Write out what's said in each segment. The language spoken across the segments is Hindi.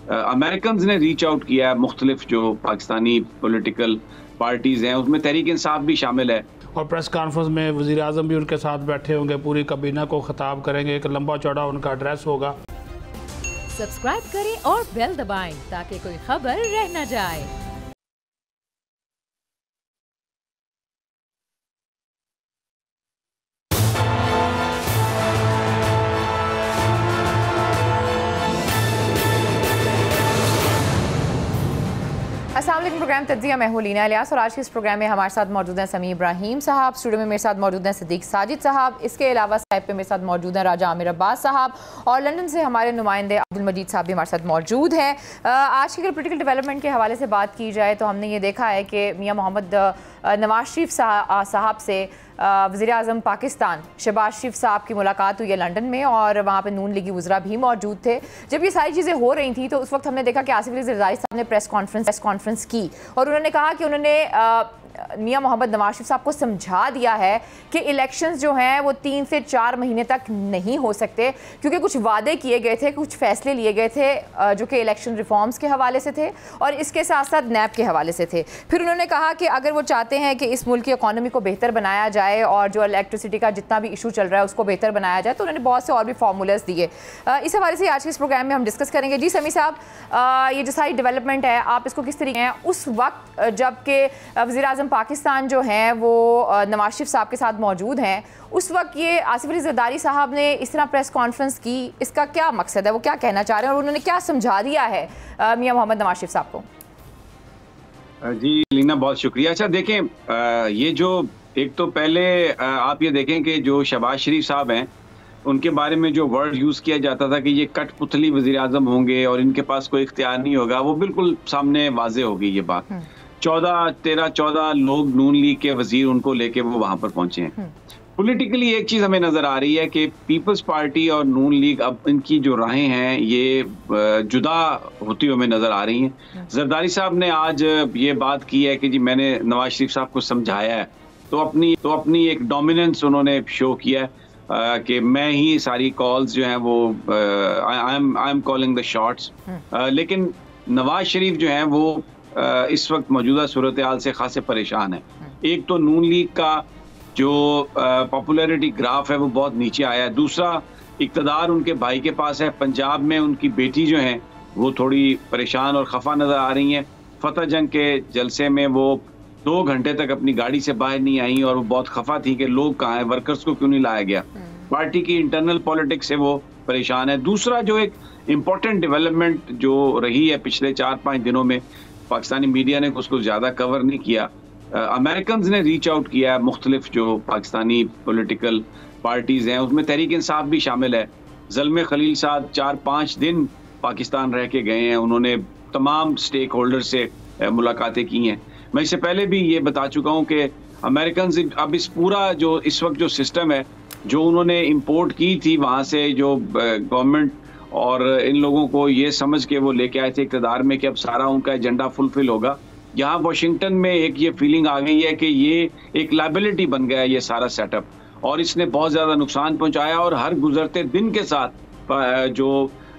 अमेरिकन ने रीच आउट किया है, मुख्तलिफ जो पाकिस्तानी पॉलिटिकल पार्टीज हैं उसमें तहरीक इंसाफ भी शामिल है। और प्रेस कॉन्फ्रेंस में वज़ीर आज़म भी उनके साथ बैठे होंगे, पूरी काबीना को खिताब करेंगे, एक लंबा चौड़ा उनका एड्रेस होगा। सब्सक्राइब करें और बेल दबाएं ताकि कोई खबर रह न जाए। अस्सलाम वालेकुम। प्रोग्राम तज्जिया, मैं हूं लीना इलियास और आज के इस प्रोग्राम में हमारे साथ मौजूद हैं समी इब्राहिम साहब, स्टूडियो में मेरे साथ मौजूद हैं सिद्दीक साजिद साहब, इसके अलावा स्काइप पे मेरे साथ मौजूद हैं राजा आमिर अब्बास साहब और लंदन से हमारे नुमाइंदे अब्दुल मजीद साहब भी हमारे साथ मौजूद हैं। आज की अगर पोलिटिकल डेवलपमेंट के हवाले से बात की जाए तो हमने ये देखा है कि मियाँ मोहम्मद नवाज शरीफ साहब से वज़ीर आज़म पाकिस्तान शहबाज शरीफ साहब की मुलाकात हुई है लंदन में और वहाँ पे नून लीगी वज़रा भी मौजूद थे। जब ये सारी चीज़ें हो रही थी तो उस वक्त हमने देखा कि आसिफ अली ज़रदारी साहब ने प्रेस कॉन्फ्रेंस की और उन्होंने कहा कि उन्होंने मियाँ मोहम्मद नवाज शरीफ साहब को समझा दिया है कि इलेक्शंस जो हैं वो 3 से 4 महीने तक नहीं हो सकते, क्योंकि कुछ वादे किए गए थे, कुछ फैसले लिए गए थे जो कि इलेक्शन रिफॉर्म्स के हवाले से थे और इसके साथ साथ नैब के हवाले से थे। फिर उन्होंने कहा कि अगर वो चाहते हैं कि इस मुल्क की इकॉनमी को बेहतर बनाया जाए और जो इलेक्ट्रिसिटी का जितना भी इशू चल रहा है उसको बेहतर बनाया जाए, तो उन्होंने बहुत से और भी फार्मूलाज दिए। इस हवाले से आज के इस प्रोग्राम में हम डिस्कस करेंगे। जी समी साहब, ये जो सारी डेवलपमेंट है आप इसको किस तरीके हैं उस वक्त जबकि वज़ीर आज़म पाकिस्तान जो हैं वो नवाज शरीफ साहब के साथ मौजूद हैं, उस वक्त ये आसिफ अली ज़रदारी साहब ने इस तरह प्रेस कॉन्फ्रेंस की, इसका क्या मकसद है, वो क्या कहना चाह रहे हैं और उन्होंने क्या समझा दिया है मियाँ मोहम्मद नवाज शरीफ साहब को? जी लीना, बहुत शुक्रिया। अच्छा देखें, ये जो एक तो पहले आप ये देखें कि जो शहबाज शरीफ साहब हैं उनके बारे में जो वर्ड यूज़ किया जाता था कि ये कठपुतली वज़ीर आज़म होंगे और इनके पास कोई इख्तियार नहीं होगा, वो बिल्कुल सामने वाजे हो गई ये बात। 13-14 लोग नून लीग के वजीर उनको लेके वो वहां पर पहुंचे हैं। पॉलिटिकली एक चीज हमें नजर आ रही है कि पीपल्स पार्टी और नून लीग अब इनकी जो राहें हैं ये जुदा होती हुई हमें नजर आ रही हैं। जरदारी साहब ने आज ये बात की है कि जी मैंने नवाज शरीफ साहब को समझाया है, तो अपनी एक डोमिनेंस उन्होंने शो किया है कि मैं ही सारी कॉल्स जो हैं वो I am calling the shots. लेकिन नवाज शरीफ जो हैं वो इस वक्त मौजूदा सूरत हाल से खासे परेशान है। एक तो नून लीग का जो पॉपुलैरिटी ग्राफ है वो बहुत नीचे आया है, दूसरा इक़्तिदार उनके भाई के पास है। पंजाब में उनकी बेटी जो है वो थोड़ी परेशान और खफा नजर आ रही हैं। फतह जंग के जलसे में वो 2 घंटे तक अपनी गाड़ी से बाहर नहीं आई और वो बहुत खफा थी कि लोग कहाँ हैं, वर्कर्स को क्यों नहीं लाया गया। पार्टी की इंटरनल पॉलिटिक्स से वो परेशान है। दूसरा जो एक इम्पोर्टेंट डेवलपमेंट जो रही है पिछले 4-5 दिनों में, पाकिस्तानी मीडिया ने उसको ज़्यादा कवर नहीं किया। अमेरिकन ने रीच आउट किया है, मुख्तलिफ जो पाकिस्तानी पॉलिटिकल पार्टीज़ हैं उसमें तहरीक इंसाफ भी शामिल है। ज़ल्मे खलील साहब 4-5 दिन पाकिस्तान रह के गए हैं, उन्होंने तमाम स्टेक होल्डर से मुलाकातें की हैं। मैं इससे पहले भी ये बता चुका हूँ कि अमेरिकन अब इस पूरा जो इस वक्त जो सिस्टम है जो उन्होंने इम्पोर्ट की थी वहाँ से, जो गवर्नमेंट और इन लोगों को ये समझ के वो लेके आए थे इक़्तिदार में कि अब सारा उनका एजेंडा फुलफिल होगा, यहाँ वाशिंगटन में एक ये फीलिंग आ गई है कि ये एक लायबिलिटी बन गया है ये सारा सेटअप, और इसने बहुत ज़्यादा नुकसान पहुँचाया और हर गुजरते दिन के साथ जो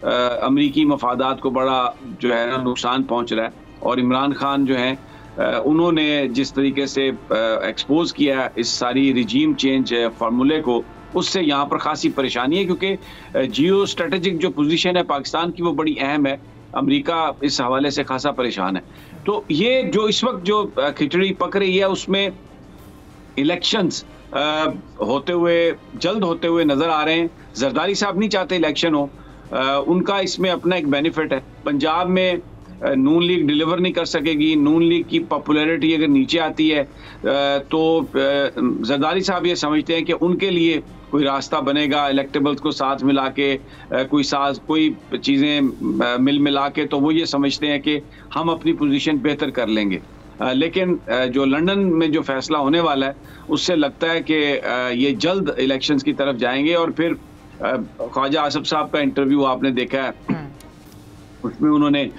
अमरीकी मफादात को बड़ा जो है ना नुकसान पहुँच रहा है। और इमरान खान जो है उन्होंने जिस तरीके से एक्सपोज किया इस सारी रिजीम चेंज फार्मूले को, उससे यहाँ पर खासी परेशानी है क्योंकि जियो स्ट्रेटेजिक जो पोजीशन है पाकिस्तान की वो बड़ी अहम है। अमेरिका इस हवाले से खासा परेशान है। तो ये जो इस वक्त जो खिचड़ी पक रही है उसमें इलेक्शंस जल्द होते हुए नजर आ रहे हैं। जरदारी साहब नहीं चाहते इलेक्शन हो, उनका इसमें अपना एक बेनिफिट है। पंजाब में नून लीग डिलीवर नहीं कर सकेगी, नून लीग की पॉपुलैरिटी अगर नीचे आती है तो जरदारी साहब ये समझते हैं कि उनके लिए कोई रास्ता बनेगा इलेक्टेबल्स को साथ मिला के, कोई चीज़ें मिला के, तो वो ये समझते हैं कि हम अपनी पोजीशन बेहतर कर लेंगे। लेकिन जो लंदन में जो फैसला होने वाला है उससे लगता है कि ये जल्द इलेक्शंस की तरफ जाएंगे। और फिर ख्वाजा आसिफ साहब का इंटरव्यू आपने देखा है, उसमें उन्होंने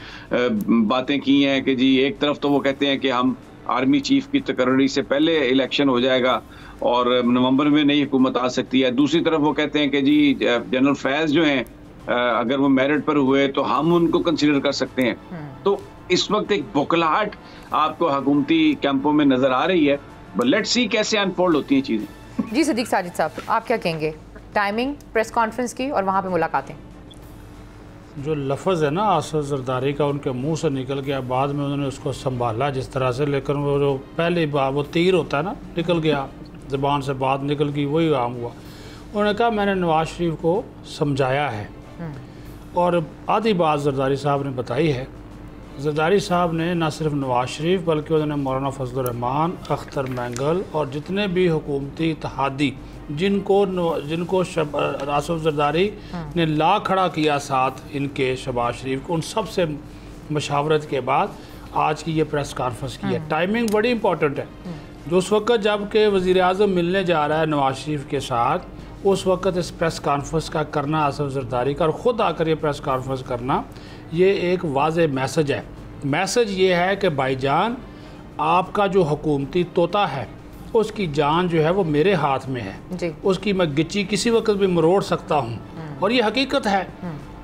बातें की हैं कि जी एक तरफ तो वो कहते हैं कि हम आर्मी चीफ की तकर्री से पहले इलेक्शन हो जाएगा और नवंबर में नई हुकूमत आ सकती है, दूसरी तरफ वो कहते हैं कि जी जनरल फैज़ जो हैं अगर वो मेरिट पर हुए तो हम उनको कंसीडर कर सकते हैं। तो इस वक्त एक बौखलाहट आपको हुकूमती कैंपों में नजर आ रही है, बट लेट्स सी कैसे अनफोल्ड होती हैं चीजें। जी सदीक साजिद साहब, आप क्या कहेंगे टाइमिंग प्रेस कॉन्फ्रेंस की और वहाँ पे मुलाकातें? जो लफ्ज़ है ना आसिफ जरदारी का उनके मुंह से निकल गया, बाद में उन्होंने उसको संभाला जिस तरह से, लेकिन वो जो पहली बार वो तीर होता है ना, निकल गया ज़बान से, बात निकल गई, वही आम हुआ। उन्होंने कहा मैंने नवाज शरीफ को समझाया है, और आधी बात जरदारी साहब ने बताई है। जरदारी साहब ने न सिर्फ नवाज शरीफ बल्कि उन्होंने मौलाना फजलुर रहमान, अख्तर मैंगल और जितने भी हुकूमती इत्तेहादी जिनको आसिफ जरदारी ने ला खड़ा किया साथ इनके शहबाज शरीफ को, उन सब से मशावरत के बाद आज की ये प्रेस कॉन्फ्रेंस की है। टाइमिंग बड़ी इंपॉर्टेंट है। जो उस वक्त जब के वज़ीर आज़म मिलने जा रहा है नवाज शरीफ के साथ, उस वक्त इस प्रेस कॉन्फ्रेंस का करना आसिफ जरदारी का, और ख़ुद आकर ये प्रेस कॉन्फ्रेंस करना, ये एक वाज़े मैसेज है। मैसेज ये है कि भाईजान आपका जो हुकूमती तोता है उसकी जान जो है वो मेरे हाथ में है जी। उसकी मैं गिच्ची किसी वक्त भी मरोड़ सकता हूँ, और ये हकीकत है।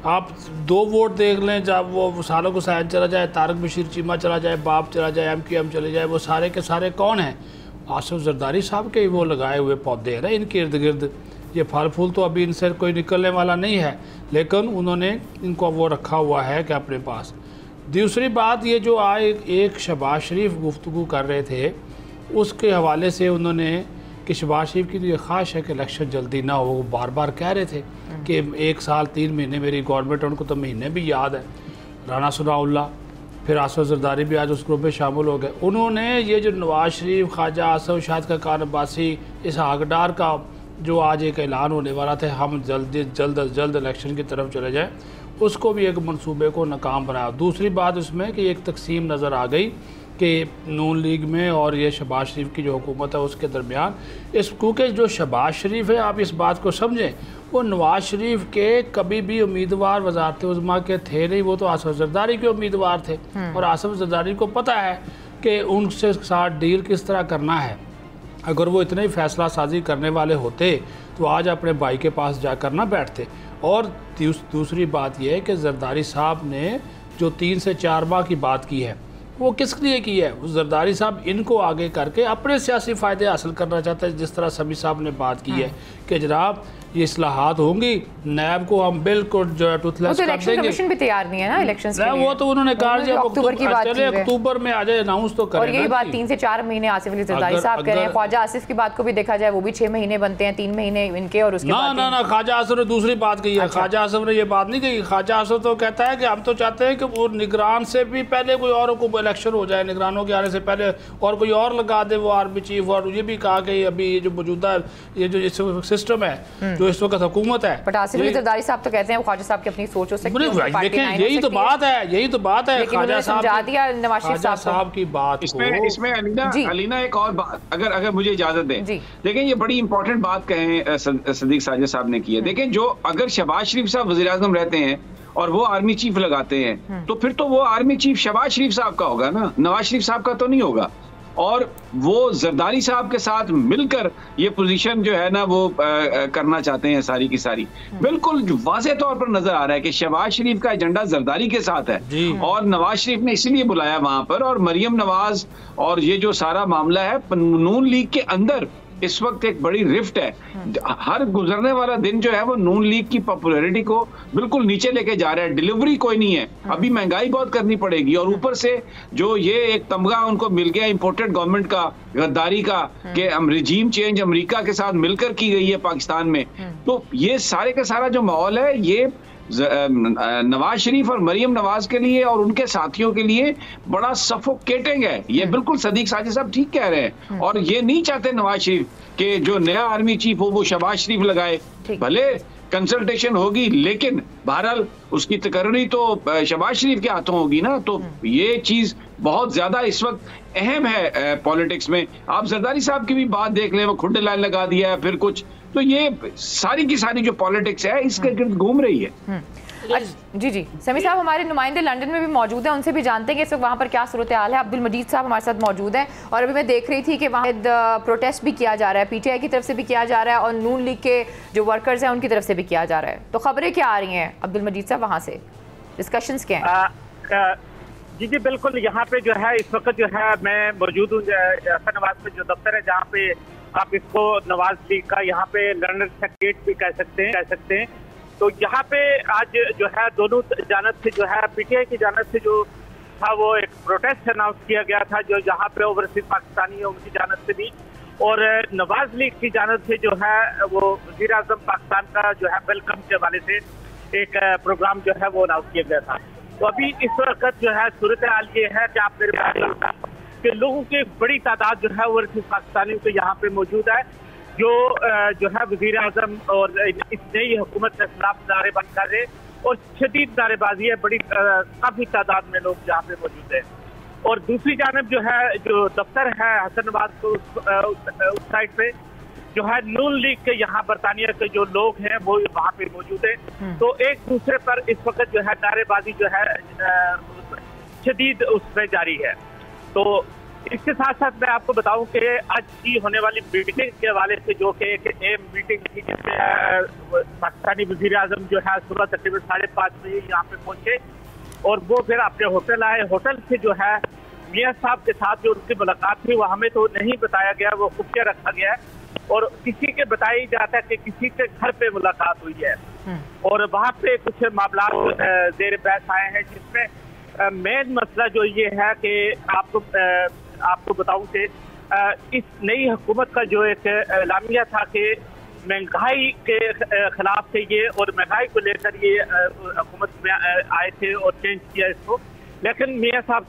आप 2 वोट देख लें, जब वो सालों को हुसैन चला जाए, तारक बशीर चीमा चला जाए, बाप चला जाए, MQM चले जाए, वो सारे के सारे कौन हैं? आसिफ जरदारी साहब के वो लगाए हुए पौधे हैं ना इनके इर्द गिर्द। ये फल फूल तो अभी इनसे कोई निकलने वाला नहीं है, लेकिन उन्होंने इनको वो रखा हुआ है कि अपने पास। दूसरी बात, ये जो आए एक शहबाज शरीफ गुफ्तगू कर रहे थे, उसके हवाले से उन्होंने कि शहबाज शरीफ की तो ये ख्वाहिश है कि इलेक्शन जल्दी ना हो। वो बार बार कह रहे थे कि 1 साल 3 महीने मेरी गवर्नमेंट, उनको तो महीने भी याद है। राना सनाउल्लाह, फिर आसिफ जरदारी भी आज उस ग्रुप में शामिल हो गए। उन्होंने ये जो नवाज शरीफ, ख्वाजा आसिफ, शाहिद खाकान अब्बासी, इसहाक डार का जो आज एक ऐलान होने वाला था, हम जल्द इलेक्शन की तरफ चले जाएँ, उसको भी एक मंसूबे को नाकाम बनाया। दूसरी बात उसमें कि एक तकसीम नज़र आ गई कि नून लीग में और ये शहबाज शरीफ की जो हुकूमत है उसके दरमियान, इस क्योंकि जो शहबाज शरीफ है, आप इस बात को समझें, वो नवाज शरीफ के कभी भी उम्मीदवार वज़ारत उज़्मा के थे नहीं, वो तो आसिफ जरदारी के उम्मीदवार थे। और आसिफ जरदारी को पता है कि उनसे साथ डील किस तरह करना है। अगर वो इतने ही फैसला साजी करने वाले होते तो आज अपने भाई के पास जाकर ना बैठते। और दूसरी बात यह है कि जरदारी साहब ने जो 3 से 4 माह की बात की है, वो किस लिए की है? जरदारी साहब इनको आगे करके अपने सियासी फ़ायदे हासिल करना चाहते हैं। जिस तरह समी साहब ने बात की है कि जनाब ये इस्लाहात होंगी, नैब को हम बिल्कुल जो है टूथलेस कर देंगे। कमीशन भी तैयार नहीं है ना इलेक्शंस के लिए। वो तो उन्होंने कहा जब अक्टूबर की बात की है, अक्टूबर में आ जाए अनाउंस तो करें। और यही बात 3 से 4 महीने आसिफ अली जरदारी साहब कह रहे हैं। ख्वाजा आसिफ की बात को भी देखा जाए, वो भी 6 महीने बनते हैं, 3 महीने इनके, और उसके बाद ना ख्वाजा आसिफ ने दूसरी बात कही है। ख्वाजा आसिफ ने ये बात नहीं कही। ख्वाजा आसिफ तो कहता है कि हम तो चाहते हैं कि वो निगरान से भी पहले कोई और को इलेक्शन हो जाए, निगरानों के आने से पहले, और कोई और लगा दे वो आर्मी चीफ। और ये भी कहा कि अभी ये जो मौजूदा ये जो सिस्टम है जो इस वक्त हुकूमत है, बट आसिफ अली जरदारी साहब तो कहते हैं ख्वाजा साहब की अपनी सोच हो सकती है। देखिए यही तो बात है ख्वाजा साहब की बात। इसमें अलीना एक और बात अगर मुझे इजाजत दें, देखें ये बड़ी इंपॉर्टेंट बात कहें सदीक साजिद साहब ने की है। देखें जो अगर शहबाज शरीफ साहब वज़ीर आज़म रहते हैं और वो आर्मी चीफ लगाते हैं, तो फिर तो वो आर्मी चीफ शहबाज शरीफ साहब का होगा ना, नवाज शरीफ साहब का तो नहीं होगा। और वो जरदारी साहब के साथ मिलकर ये पोजीशन जो है ना वो करना चाहते हैं सारी की सारी। बिल्कुल वाज़ेह तौर पर नजर आ रहा है कि शहबाज शरीफ का एजेंडा जरदारी के साथ है, और नवाज शरीफ ने इसीलिए बुलाया वहां पर। और मरियम नवाज और ये जो सारा मामला है, नून लीग के अंदर इस वक्त एक बड़ी रिफ्ट है। हर गुजरने वाला दिन जो है वो नून लीग की पॉपुलैरिटी को बिल्कुल नीचे लेके जा रहा है। डिलीवरी कोई नहीं है, अभी महंगाई बहुत करनी पड़ेगी, और ऊपर से जो ये एक तमगा उनको मिल गया इम्पोर्टेड गवर्नमेंट का, गद्दारी का, कि रिजीम चेंज अमेरिका के साथ मिलकर की गई है पाकिस्तान में। तो ये सारे का सारा जो माहौल है, ये नवाज शरीफ और मरियम नवाज के लिए और उनके साथियों के लिए बड़ा सफोकेटिंग है। ये बिल्कुल सदीक साजिद साहब ठीक कह रहे हैं। और ये नहीं चाहते नवाज शरीफ कि जो नया आर्मी चीफ हो वो शहबाज शरीफ लगाए। भले कंसल्टेशन होगी, लेकिन बहरहाल उसकी तकर्री तो शहबाज शरीफ के हाथों होगी ना। तो ये चीज बहुत ज्यादा इस वक्त अहम है पॉलिटिक्स में। आप जरदारी साहब की भी बात देख लें, वो खुद लाइन लगा दिया है, फिर कुछ, तो ये सारी की सारी जो पॉलिटिक्स है इसके गिर्द घूम रही है। जी जी समी साहब, हमारे नुमाइंदे लंदन में भी मौजूद हैं, उनसे भी जानते हैं कि इस वक्त वहाँ पर क्या सूरत हाल है। अब्दुल मजीद साहब हमारे साथ मौजूद हैं और अभी मैं देख रही थी कि वहाँ प्रोटेस्ट भी किया जा रहा है, PTI की तरफ से भी किया जा रहा है और नून लीग के जो वर्कर्स हैं उनकी तरफ से भी किया जा रहा है। तो खबरें क्या आ रही हैं अब्दुल मजीद साहब, वहाँ से डिस्कशंस क्या हैं? जी जी बिल्कुल, यहाँ पे जो है इस वक्त जो है मैं मौजूद हूँ हसन नवाज में जो दफ्तर है, जहाँ पे आप इसको नवाज लीग का यहाँ पे लंदन सेक्रेटरीट भी कह सकते हैं। तो यहाँ पे आज जो है दोनों जानब से जो है PTI की जानब से जो था वो एक प्रोटेस्ट अनाउंस किया गया था, जो यहाँ पे ओवरसीज पाकिस्तानी है उनकी जानब से भी, और नवाज लीग की जानब से जो है वो वज़ीर आज़म पाकिस्तान का जो है वेलकम के हवाले से एक प्रोग्राम जो है वो अनाउंस किया गया था। तो अभी इस वक्त जो है सूरत हाल ये है कि आप मेरे पास कि लोगों की बड़ी तादाद जो है ओवरसीज पाकिस्तानियों के यहाँ पे मौजूद है, जो है वज़ीर आज़म और इस नई हुकूमत के खिलाफ नारेबाजी कर रहे और शदीद नारेबाजी है, बड़ी काफ़ी तादाद में लोग यहाँ पे मौजूद हैं। और दूसरी जानब जो है जो दफ्तर है हसन नवाज को उस साइड पे जो है नून लीग के यहाँ बरतानिया के जो लोग हैं वो वहाँ पे मौजूद हैं। तो एक दूसरे पर इस वक्त जो है नारेबाजी जो है शदीद उसमें जारी है। तो इसके साथ साथ मैं आपको बताऊं कि आज की होने वाली मीटिंग के हवाले से जो कि एक एम मीटिंग थी, जिसमें पाकिस्तानी वज़ीर आज़म जो है सुबह तकरीबन 5:30 बजे यहाँ पे पहुंचे और वो फिर अपने होटल आए। होटल से जो है मियाँ साहब के साथ जो उनकी मुलाकात थी वो हमें तो नहीं बताया गया, वो खुफिया रखा गया है और किसी के बताया जाता है कि किसी के घर पे मुलाकात हुई है और वहाँ पे कुछ मामला ज़ेर बहस आए हैं, जिसमें मेन मसला जो ये है कि आपको बताऊं कि इस नई हुकूमत का जो एक एलामिया था कि महंगाई के खिलाफ थे ये, और महंगाई को लेकर ये हुकूमत में आए थे और चेंज किया इसको। लेकिन मियाँ साहब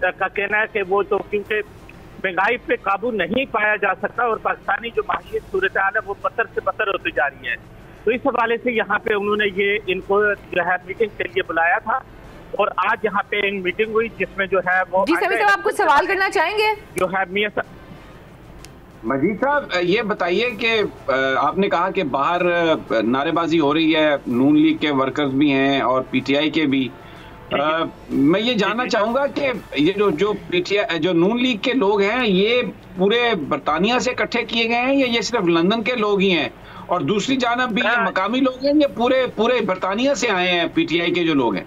का कहना है कि वो तो क्योंकि महंगाई पे काबू नहीं पाया जा सकता और पाकिस्तानी जो माशी सूरत हाल है वो बदतर से बदतर होती जा रही है, तो इस हवाले से यहाँ पे उन्होंने ये इनको जो है मीटिंग के लिए बुलाया था और आज यहाँ पे एक मीटिंग हुई जिसमें जो है वो जी सभी साहब आप कुछ सवाल करना चाहेंगे? जो है मियाँ मजीद साहब ये बताइए कि आपने कहा कि बाहर नारेबाजी हो रही है, नून लीग के वर्कर्स भी हैं और PTI के भी। मैं ये जानना चाहूंगा कि ये जो PTI जो नून लीग के लोग हैं ये पूरे बरतानिया से इकट्ठे किए गए हैं या ये सिर्फ लंदन के लोग ही हैं? और दूसरी जानब भी ये मकामी लोग हैं या पूरे बरतानिया से आए हैं PTI के जो लोग हैं?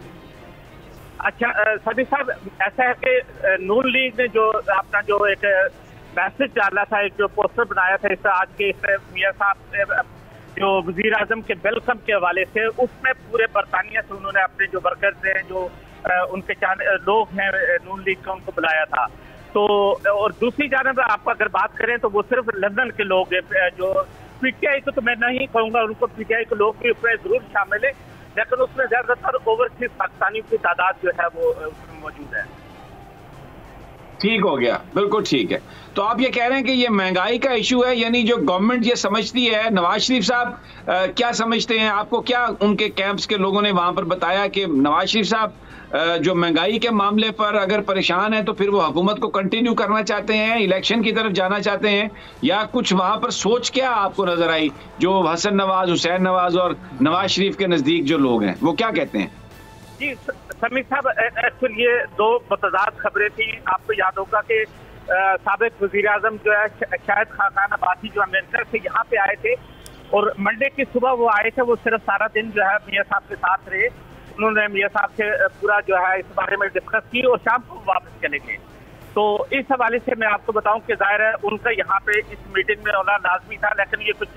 अच्छा सदी साहब, ऐसा है कि नून लीग ने जो अपना जो एक मैसेज डाला था, एक जो पोस्टर बनाया था इस आज के मियाँ साहब जो वज़ीर आज़म के वेलकम के हवाले से, उसमें पूरे बरतानिया से उन्होंने अपने जो वर्कर्स हैं जो उनके लोग हैं नून लीग का, उनको बुलाया था। तो और दूसरी जानब आप अगर बात करें तो वो सिर्फ लंदन के लोग हैं, जो PTI को तो मैं नहीं कहूँगा, उनको PTI के लोग भी उसमें जरूर शामिल है, लेकिन उसमें ज्यादातर ओवरसीज पाकिस्तानियों की तादाद जो है वो उसमें मौजूद है। ठीक हो गया, बिल्कुल ठीक है। तो आप ये कह रहे हैं कि ये महंगाई का इशू है, यानी जो गवर्नमेंट ये समझती है, नवाज शरीफ साहब क्या समझते हैं? आपको क्या उनके कैंप्स के लोगों ने वहां पर बताया कि नवाज शरीफ साहब जो महंगाई के मामले पर अगर परेशान है तो फिर वो हुकूमत को कंटिन्यू करना चाहते हैं, इलेक्शन की तरफ जाना चाहते हैं, या कुछ वहां पर सोच क्या आपको नजर आई जो हसन नवाज, हुसैन नवाज और नवाज शरीफ के नजदीक जो लोग हैं वो क्या कहते हैं? जी समीर साहब, एक्चुअली ये दो मतदाद खबरें थी। आपको याद होगा कि साबिक वज़ीर आज़म जो है शाहिद खाकान अब्बासी जो अमेरिका से यहाँ पे आए थे और मंडे की सुबह वो आए थे, वो सिर्फ सारा दिन जो है मियाँ साहब के साथ रहे, उन्होंने मियाँ साहब से पूरा जो है इस बारे में डिस्कस की और शाम को वापस चले गए। तो इस हवाले से मैं आपको बताऊं कि जाहिर है उनका यहाँ पे इस मीटिंग में होना लाजमी था, लेकिन ये कुछ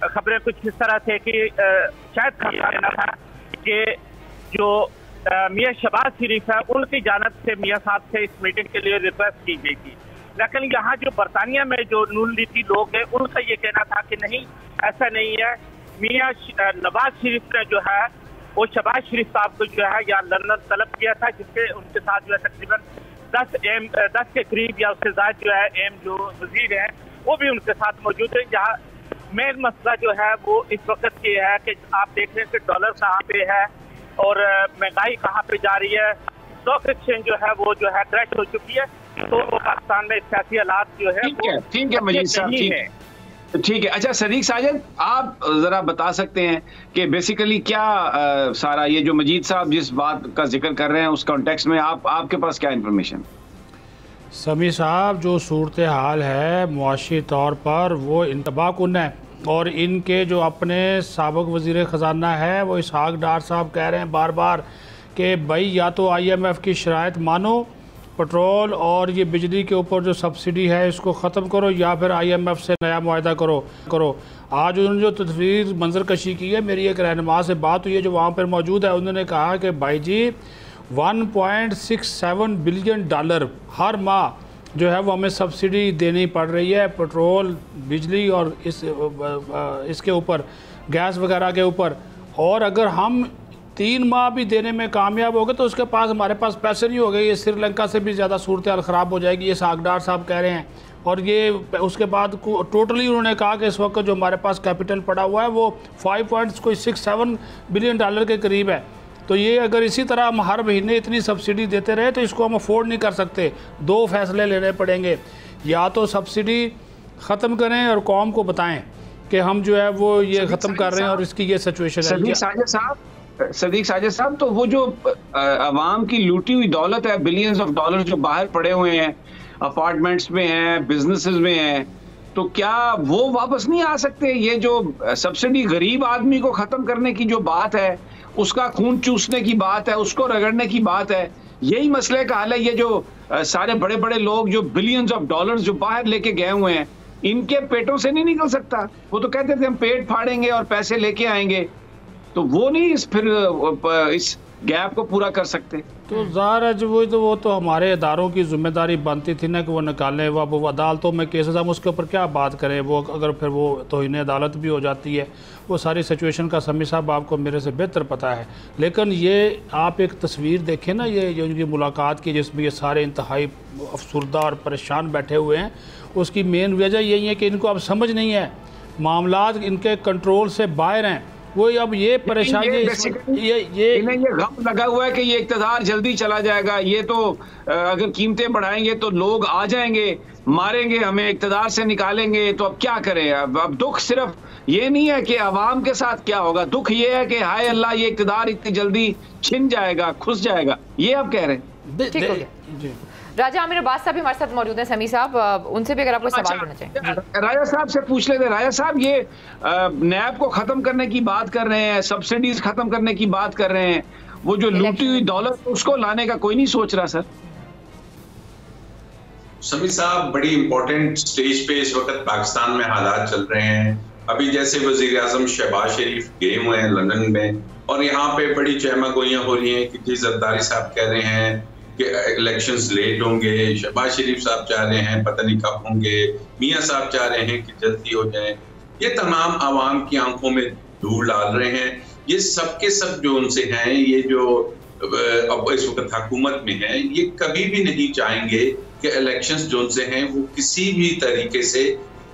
खबरें कुछ इस तरह थे कि शायद कहना था कि जो मियाँ शहबाज शरीफ है उनकी जानब से मियाँ साहब से इस मीटिंग के लिए रिक्वेस्ट की गई थी, लेकिन यहाँ जो बरतानिया में जो नून लीगी लोग हैं उनका ये कहना था कि नहीं, ऐसा नहीं है। मियाँ नवाज शरीफ ने जो है वो शहबाज शरीफ साहब को जो है या लंदन तलब किया था, जिसके उनके साथ जो है तकरीबन 10 के करीब या उससे ज्यादा जो है एम जो वजीर हैं वो भी उनके साथ मौजूद है। जहाँ मेन मसला जो है वो इस वक्त ये है कि आप देख रहे हैं कि डॉलर कहाँ पे है और महंगाई कहाँ पे जा रही है, स्टॉक एक्सचेंज जो है वो जो है क्रैश हो चुकी है, तो पाकिस्तान में सियासी हालात जो है ठीक है मजीद साहब, ठीक है। अच्छा सदीक साजिद, आप जरा बता सकते हैं कि बेसिकली क्या सारा ये जो मजीद साहब जिस बात का जिक्र कर रहे हैं उस कॉन्टेक्स्ट में आपके पास क्या इंफॉर्मेशन? समी साहब, जो सूरत हाल है मुआशी तौर पर वो इंतबाकुन है, और इनके जो अपने साबिक वज़ीर ख़जाना है वो इसहाक डार साहब कह रहे हैं बार बार कि भाई या तो IMF की शराइत मानो, पेट्रोल और ये बिजली के ऊपर जो सब्सिडी है इसको ख़त्म करो, या फिर IMF से नया मुआहदा करो। आज उन्होंने जो तस्वीर मंजर कशी की है, मेरी एक रहनुमा से बात हुई है जो वहाँ पर मौजूद है, उन्होंने कहा कि भाई जी 1.67 बिलियन डॉलर हर माह जो है वो हमें सब्सिडी देनी पड़ रही है, पेट्रोल, बिजली और इसके ऊपर गैस वगैरह के ऊपर। और अगर हम 3 माह भी देने में कामयाब हो गए तो उसके पास हमारे पास पैसे नहीं हो गए, ये श्रीलंका से भी ज़्यादा सूरत हाल ख़राब हो जाएगी, ये सागडार साहब कह रहे हैं। और ये उसके बाद टोटली उन्होंने कहा कि इस वक्त जो हमारे पास कैपिटल पड़ा हुआ है वो 5.67 बिलियन डॉलर के करीब है। तो ये अगर इसी तरह हम हर महीने इतनी सब्सिडी देते रहे तो इसको हम अफोर्ड नहीं कर सकते। 2 फैसले लेने पड़ेंगे, या तो सब्सिडी ख़त्म करें और कौम को बताएं कि हम जो है वो ये ख़त्म कर रहे हैं और इसकी ये सिचुएशन है। सदीक साजिद साहब, तो वो जो अवाम की लूटी हुई दौलत है, बिलियंस ऑफ डॉलर जो बाहर पड़े हुए हैं, अपार्टमेंट्स में हैं, बिजनेसेस में हैं, तो क्या वो वापस नहीं आ सकते? ये जो सब्सिडी गरीब आदमी को ख़त्म करने की जो बात है, उसका खून चूसने की बात है, उसको रगड़ने की बात है, यही मसले का हल है। ये जो सारे बड़े बड़े लोग जो बिलियंस ऑफ डॉलर्स जो बाहर लेके गए हुए हैं, इनके पेटों से नहीं निकल सकता। वो तो कहते थे हम पेट फाड़ेंगे और पैसे लेके आएंगे, तो वो नहीं इस गैप को पूरा कर सकते। तो ज़ाहिर है वो तो हमारे इदारों की जिम्मेदारी बनती थी ना कि वो निकालें। वो अदालतों में केसेस, हम उसके ऊपर क्या बात करें, वो अगर फिर वो तौहीन अदालत भी हो जाती है, वो सारी सिचुएशन का समी साहब आपको मेरे से बेहतर पता है। लेकिन ये आप एक तस्वीर देखें ना, ये जो इनकी मुलाकात की जिसमें ये सारे इंतहाई अफसुर्दा और परेशान बैठे हुए हैं, उसकी मेन वजह यही है कि इनको अब समझ नहीं है, मामलात इनके कंट्रोल से बाहर हैं। वो अब ये परेशानी ये इन्हें ये गम लगा हुआ है कि ये इक़्तिदार जल्दी चला जाएगा, ये तो अगर कीमतें बढ़ाएंगे तो लोग आ जाएंगे, मारेंगे हमें, इक़्तिदार से निकालेंगे, तो अब क्या करें? अब दुख सिर्फ ये नहीं है कि अवाम के साथ क्या होगा, दुख ये है कि हाय अल्लाह ये इक़्तिदार इतनी जल्दी छिन जाएगा, खुस जाएगा, ये आप कह रहे हैं। ठीक हो गया। राजा आमिर अब्बास साहब भी हमारे साथ मौजूद हैं। समी साहब, उनसे भी अगर आपको सवाल करना चाहिए। राजा साहब से पूछ लेते। राजा साहब, ये नैब को खत्म करने की बात कर रहे हैं, सब्सिडीज खत्म करने की बात कर रहे हैं, वो जो लूटी हुई दौलत उसको लाने का कोई नहीं सोच रहा सर? समी साहब, बड़ी इंपॉर्टेंट स्टेज पे इस वक्त पाकिस्तान में हालात चल रहे हैं। अभी जैसे वजीर आजम शहबाज शरीफ गए हुए हैं लंदन में, और यहाँ पे बड़ी चहमागोइयां हो रही हैं कि जी जरदारी साहब कह रहे हैं कि इलेक्शंस लेट होंगे, शहबाज शरीफ साहब चाह रहे हैं पता नहीं कब होंगे, मियां साहब चाह रहे हैं कि जल्दी हो जाए। ये तमाम आवाम की आंखों में धूल डाल रहे हैं। ये सब के सब जो उनसे हैं, ये जो अब इस वक्त हुकूमत में हैं, ये कभी भी नहीं चाहेंगे कि इलेक्शंस जो उनसे हैं वो किसी भी तरीके से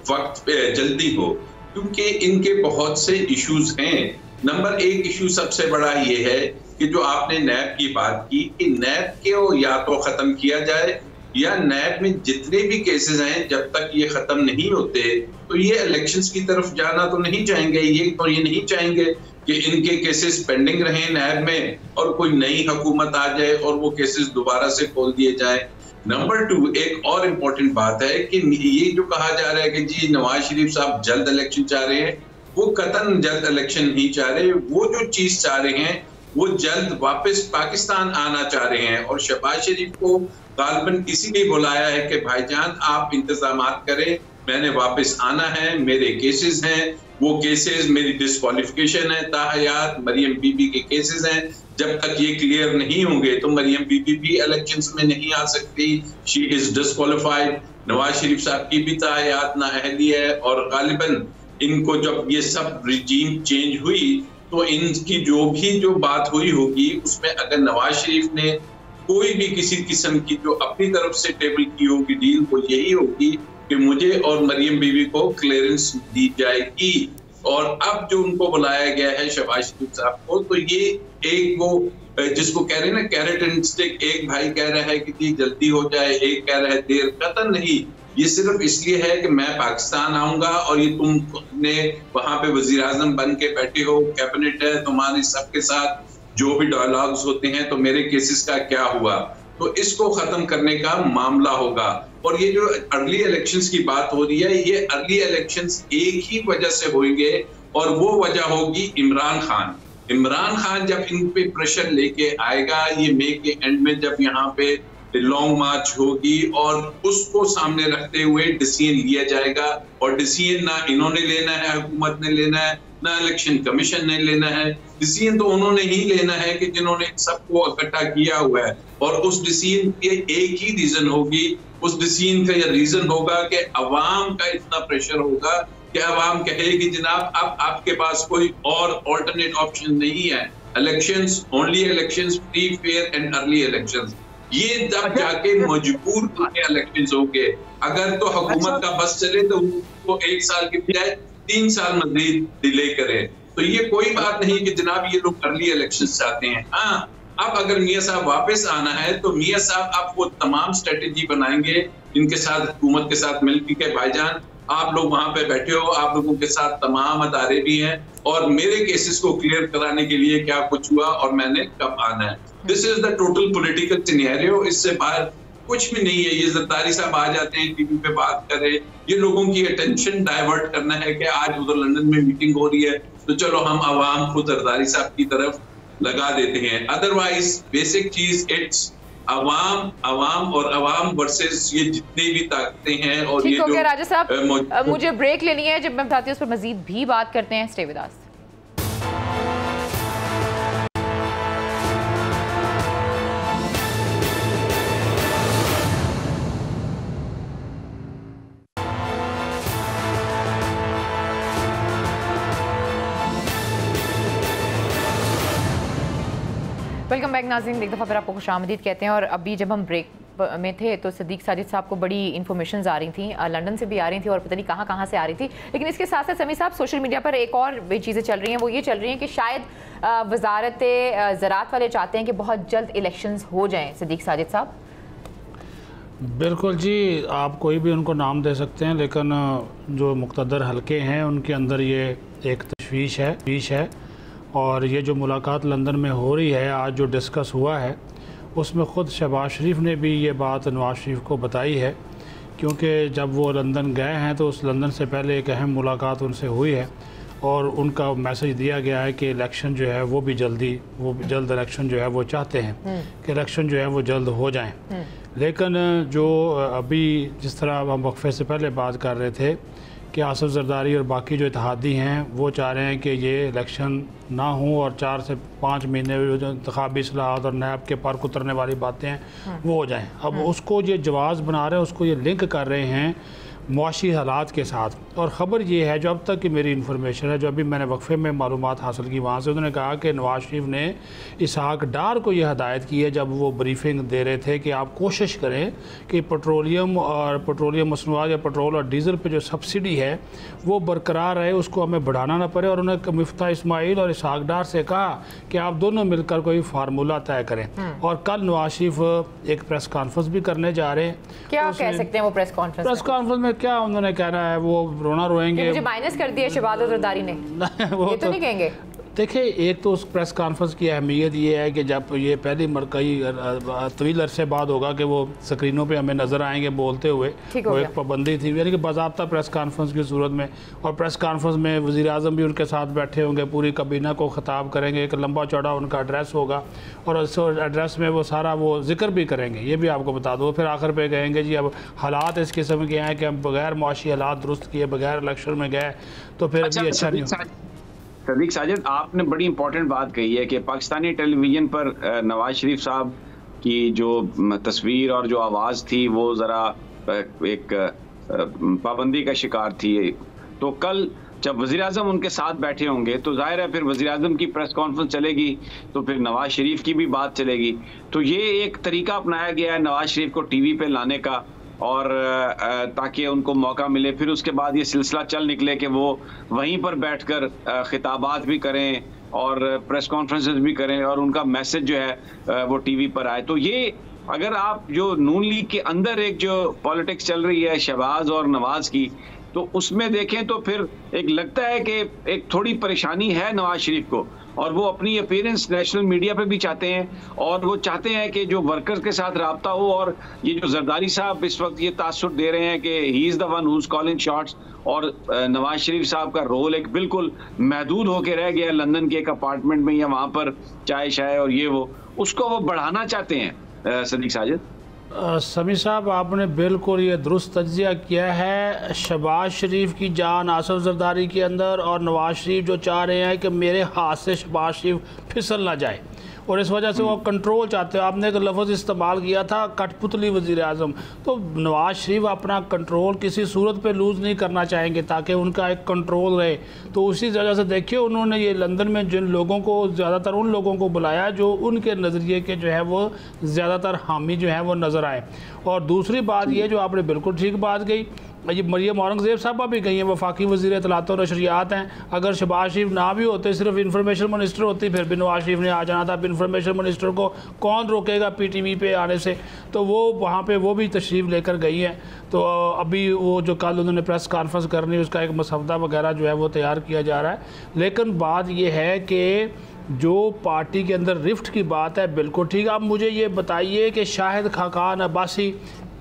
वक्त पे जल्दी हो, क्योंकि इनके बहुत से इश्यूज हैं। नंबर 1 इशू सबसे बड़ा ये है कि जो आपने नैब की बात की कि नैब को या तो खत्म किया जाए, या नैब में जितने भी केसेस हैं जब तक ये खत्म नहीं होते तो ये इलेक्शंस की तरफ जाना तो नहीं चाहेंगे। ये नहीं चाहेंगे कि इनके केसेस पेंडिंग रहें नैब में और कोई नई हुकूमत आ जाए और वो केसेस दोबारा से खोल दिए जाए। नंबर 2, एक और इम्पोर्टेंट बात है कि ये जो कहा जा रहा है कि जी नवाज शरीफ साहब जल्द इलेक्शन चाह रहे हैं, वो कतन जल्द इलेक्शन नहीं चाह रहे। वो जो चीज चाह रहे हैं वो जल्द वापस पाकिस्तान आना चाह रहे हैं, और शहबाज शरीफ को गालिबन इसीलिए बुलाया है कि भाईजान आप इंतजामात करें, मैंने वापस आना है, मेरे केसेस हैं, वो केसेस मेरी डिस्क्वालिफिकेशन है, ताहयात मरियम बीबी के केसेस हैं, जब तक ये क्लियर नहीं होंगे तो मरियम बीबी भी इलेक्शंस में नहीं आ सकती, she is disqualified. Nawaz Sharif साहब की भी ताहयात नाअहली है, और गालिबन इनको जब ये सब रिजीम चेंज हुई तो इनकी जो बात हुई होगी उसमें अगर नवाज शरीफ ने कोई भी किसी किस्म की जो अपनी तरफ से टेबल की होगी डील, वो यही होगी कि मुझे और मरियम बीबी को क्लियरेंस दी जाएगी। और अब जो उनको बुलाया गया है शहबाज शरीफ साहब को, तो ये एक वो जिसको कह रहे हैं ना कैरेट एंड स्टिक, एक भाई कह रहा है कि जी जल्दी हो जाए, एक कह रहा है देर, कतई नहीं। ये सिर्फ इसलिए है कि मैं पाकिस्तान आऊंगा और ये तुमने वहां पे वजीर आजम बन के बैठे हो, कैबिनेट है तुम्हारे, सबके साथ जो भी डायलॉग्स होते हैं, तो मेरे केसेस का क्या हुआ, तो इसको खत्म करने का मामला होगा। और ये जो अर्ली इलेक्शंस की बात हो रही है, ये अर्ली इलेक्शंस एक ही वजह से होंगे और वो वजह होगी इमरान खान। इमरान खान जब इन पे प्रेशर लेके आएगा, ये मई के एंड में जब यहाँ पे लॉन्ग मार्च होगी और उसको सामने रखते हुए डिसीजन लिया जाएगा। और डिसीजन ना इन्होंने लेना है, हुकूमत ने लेना है, ना इलेक्शन कमीशन ने लेना है। डिसीजन तो उन्होंने ही लेना है कि जिन्होंने सबको इकट्ठा किया हुआ है। और उस डिसीजन के एक ही रीजन होगी, उस डिसीजन का यह रीजन होगा कि अवाम का इतना प्रेशर होगा कि अवाम कहेगी जनाब अब आपके पास कोई और ऑल्टरनेट ऑप्शन नहीं है, elections, only elections, free fair and early elections. ये जब जाके मजबूर होके इलेक्शंस होंगे। अगर तो हुकूमत का बस चले तो उसको 1 साल की बजाय 3 साल मजीद डिले करे। तो ये कोई बात नहीं कि जनाब ये लोग अर्ली इलेक्शंस चाहते हैं। हाँ, अब अगर मियां साहब वापस आना है तो मियां साहब आप वो तमाम स्ट्रेटेजी बनाएंगे, इनके साथ हुकूमत के साथ मिलकर के भाईजान आप लोग वहां पे बैठे हो, आप लोगों के साथ तमाम अदारे भी हैं और मेरे केसेस को क्लियर कराने के लिए क्या कुछ हुआ और मैंने कब आना है। This is the total political scenario. इससे बाहर कुछ भी नहीं है। ये जरदारी साहब आ जाते हैं टीवी पे बात कर रहे, ये लोगों की अटेंशन डाइवर्ट करना है कि आज उधर लंदन में मीटिंग हो रही है तो चलो हम आवाम को जरदारी साहब की तरफ लगा देते हैं। अदरवाइज बेसिक चीज इट्स अवाम और अवाम वर्सेस ये जितनी भी ताकतें हैं। और ठीक ये हो जो गया राजा साहब, मुझे ब्रेक लेनी है। जब मैं बताती हूँ उस पर मजीद भी बात करते हैं। Stay with us. Welcome back नाज़रीन, एक दफ़ा फिर आपको खुशामदीद कहते हैं। और अभी जब हम ब्रेक में थे तो सदीक साजिद साहब को बड़ी इन्फॉर्मेशन आ रही थी, लंदन से भी आ रही थी और पता नहीं कहाँ कहाँ से आ रही थी। लेकिन इसके साथ साथ समी साहब सोशल मीडिया पर एक और भी चीज़ें चल रही हैं, वो ये चल रही हैं कि शायद वजारत ज़राअत वाले चाहते हैं कि बहुत जल्द इलेक्शंस हो जाएँ। सदीक साजिद साहब बिल्कुल जी, आप कोई भी उनको नाम दे सकते हैं, लेकिन जो मुक़्तदर हलके हैं उनके अंदर ये एक तशवीश है। और ये जो मुलाकात लंदन में हो रही है, आज जो डिस्कस हुआ है, उसमें ख़ुद शहबाज शरीफ ने भी ये बात नवाज़ शरीफ को बताई है। क्योंकि जब वो लंदन गए हैं तो उस लंदन से पहले एक अहम मुलाकात उनसे हुई है और उनका मैसेज दिया गया है कि इलेक्शन जो है वो जल्द इलेक्शन जो है वो चाहते हैं कि इलेक्शन जो है वो जल्द हो जाएं। लेकिन जो अभी जिस तरह हम वक्फे से पहले बात कर रहे थे कि आसिफ जरदारी और बाकी जो इत्तेहादी हैं वो चाह रहे हैं कि ये इलेक्शन ना हो और 4 से 5 महीने जो इंतखाबी इस्लाहात और नैब के पार उतरने वाली बातें हैं वो हो जाएं। अब उसको ये जवाज़ बना रहे हैं, उसको ये लिंक कर रहे हैं मुआशी हालात के साथ। और ख़बर ये है, जो अब तक की मेरी इन्फॉर्मेशन है, जो अभी मैंने वक्फे में मालूमात हासिल की वहाँ से, उन्होंने कहा कि नवाज शरीफ ने इसहाक डार को यह हदायत की है जब वो ब्रीफिंग दे रहे थे कि आप कोशिश करें कि पेट्रोलियम मसनूआत या पेट्रोल और डीज़ल पे जो सब्सिडी है वो बरकरार रहे, उसको हमें बढ़ाना ना पड़े। और उन्होंने मिफ्ता इस्माइल और इसहाक डार से कहा कि आप दोनों मिलकर कोई फार्मूला तय करें। और कल नवाज शरीफ एक प्रेस कॉन्फ्रेंस भी करने जा रहे हैं। क्या कह सकते हैं वो प्रेस कॉन्फ्रेंस में? क्या उन्होंने कहना है, वो रोना रोएंगे। मुझे माइनस कर दिया शहबाज जरदारी ने वो ये तो नहीं कहेंगे। देखिए, एक तो उस प्रेस कॉन्फ्रेंस की अहमियत ये है कि जब ये पहली मरकई तवील अरसे बाद होगा कि वो स्क्रीनों पे हमें नज़र आएंगे बोलते हुए, वो एक पाबंदी थी यानी कि बाज़ाब्ता प्रेस कॉन्फ्रेंस की सूरत में। और प्रेस कॉन्फ्रेंस में वज़ीर आज़म भी उनके साथ बैठे होंगे, पूरी काबीना को ख़िताब करेंगे, एक लंबा चौड़ा उनका एड्रेस होगा और उस एड्रेस में वो सारा वो जिक्र भी करेंगे। ये भी आपको बता दो, फिर आखिर पे कहेंगे जी अब हालात इस किस्म के हैं कि हम बगैर मुआशी हालात दुरुस्त किए, बगैर इलेक्शन में गए तो फिर भी अच्छा नहीं हो। सदीक साजिद, आपने बड़ी इंपॉर्टेंट बात कही है कि पाकिस्तानी टेलीविज़न पर नवाज शरीफ साहब की जो तस्वीर और जो आवाज़ थी वो ज़रा एक पाबंदी का शिकार थी। तो कल जब वज़ीर आज़म उनके साथ बैठे होंगे तो जाहिर है फिर वज़ीर आज़म की प्रेस कॉन्फ्रेंस चलेगी तो फिर नवाज शरीफ की भी बात चलेगी। तो ये एक तरीका अपनाया गया है नवाज शरीफ को टीवी पे लाने का, और ताकि उनको मौका मिले, फिर उसके बाद ये सिलसिला चल निकले कि वो वहीं पर बैठकर खिताबात भी करें और प्रेस कॉन्फ्रेंसेस भी करें और उनका मैसेज जो है वो टीवी पर आए। तो ये अगर आप जो नून लीग के अंदर एक जो पॉलिटिक्स चल रही है शहबाज और नवाज की, तो उसमें देखें तो फिर एक लगता है कि एक थोड़ी परेशानी है नवाज शरीफ को, और वो अपनी अपीयरेंस नेशनल मीडिया पे भी चाहते हैं, और वो चाहते हैं कि जो वर्कर्स के साथ रब्ता हो। और ये जो जरदारी साहब इस वक्त ये तासुर दे रहे हैं कि he is the one who is calling shots, और नवाज शरीफ साहब का रोल एक बिल्कुल महदूद होके रह गया लंदन के एक अपार्टमेंट में या वहां पर चाय शाय और ये वो, उसको वो बढ़ाना चाहते हैं। सदीक साजिद समी साहब, आपने बिल्कुल ये दुरुस्त तज्जिया किया है। शहबाज शरीफ की जान आसिफ जरदारी के अंदर, और नवाज शरीफ जो चाह रहे हैं कि मेरे हाथ से शहबाज शरीफ फिसल ना जाए, और इस वजह से वो कंट्रोल चाहते हैं। आपने एक लफ्ज़ इस्तेमाल किया था कठपुतली वज़ीर आज़म, तो नवाज शरीफ अपना कंट्रोल किसी सूरत पे लूज़ नहीं करना चाहेंगे ताकि उनका एक कंट्रोल रहे। तो उसी वजह से देखिए उन्होंने ये लंदन में जिन लोगों को, ज़्यादातर उन लोगों को बुलाया जो उनके नज़रिए के जो है वो ज़्यादातर हामी जो है वो नज़र आए। और दूसरी बात ये जो आपने बिल्कुल ठीक बात कही, ये मरियम औरंगज़ेब साहबा भी गई हैं, वफाकी वज़ीर इत्तलात और नशरियात हैं। अगर शहबाज शरीफ ना भी होते, सिर्फ इन्फॉर्मेशन मिनिस्टर होती, फिर भी नवाज शरीफ ने आ जाना था। अब इन्फॉर्मेशन मिनिस्टर को कौन रोकेगा PTV पे आने से, तो वो वहाँ पे वो भी तशरीफ़ लेकर गई हैं। तो अभी वो जो कल उन्होंने प्रेस कॉन्फ्रेंस करनी, उसका एक मसवदा वगैरह जो है वो तैयार किया जा रहा है। लेकिन बात ये है कि जो पार्टी के अंदर रिफ्ट की बात है बिल्कुल ठीक। अब मुझे ये बताइए कि शाहिद खाकान अब्बासी